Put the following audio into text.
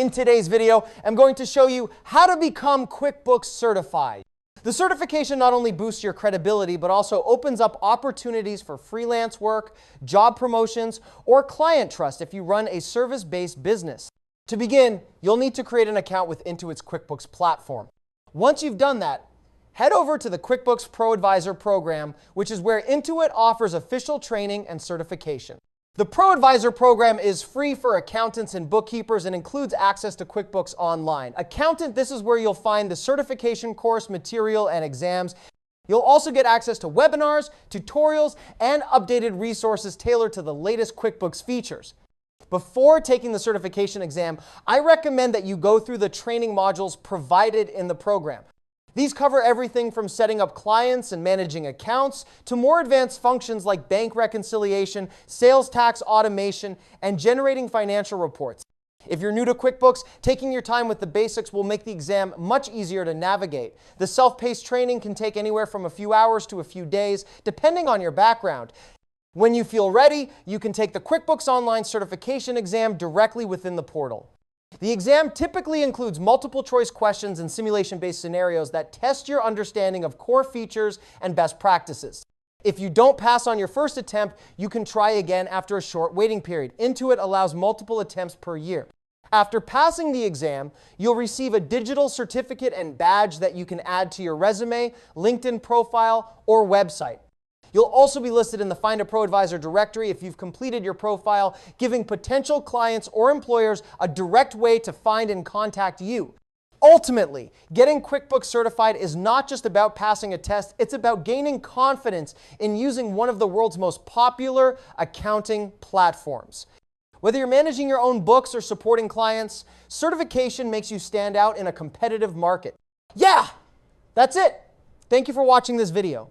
In today's video, I'm going to show you how to become QuickBooks Certified. The certification not only boosts your credibility, but also opens up opportunities for freelance work, job promotions, or client trust if you run a service-based business. To begin, you'll need to create an account with Intuit's QuickBooks platform. Once you've done that, head over to the QuickBooks Pro Advisor program, which is where Intuit offers official training and certification. The Pro Advisor program is free for accountants and bookkeepers and includes access to QuickBooks Online. Accountant, this is where you'll find the certification course, material, and exams. You'll also get access to webinars, tutorials, and updated resources tailored to the latest QuickBooks features. Before taking the certification exam, I recommend that you go through the training modules provided in the program. These cover everything from setting up clients and managing accounts to more advanced functions like bank reconciliation, sales tax automation, and generating financial reports. If you're new to QuickBooks, taking your time with the basics will make the exam much easier to navigate. The self-paced training can take anywhere from a few hours to a few days, depending on your background. When you feel ready, you can take the QuickBooks Online certification exam directly within the portal. The exam typically includes multiple choice questions and simulation-based scenarios that test your understanding of core features and best practices. If you don't pass on your first attempt, you can try again after a short waiting period. Intuit allows multiple attempts per year. After passing the exam, you'll receive a digital certificate and badge that you can add to your resume, LinkedIn profile, or website. You'll also be listed in the Find a Pro Advisor directory if you've completed your profile, giving potential clients or employers a direct way to find and contact you. Ultimately, getting QuickBooks Certified is not just about passing a test, it's about gaining confidence in using one of the world's most popular accounting platforms. Whether you're managing your own books or supporting clients, certification makes you stand out in a competitive market. Yeah, that's it. Thank you for watching this video.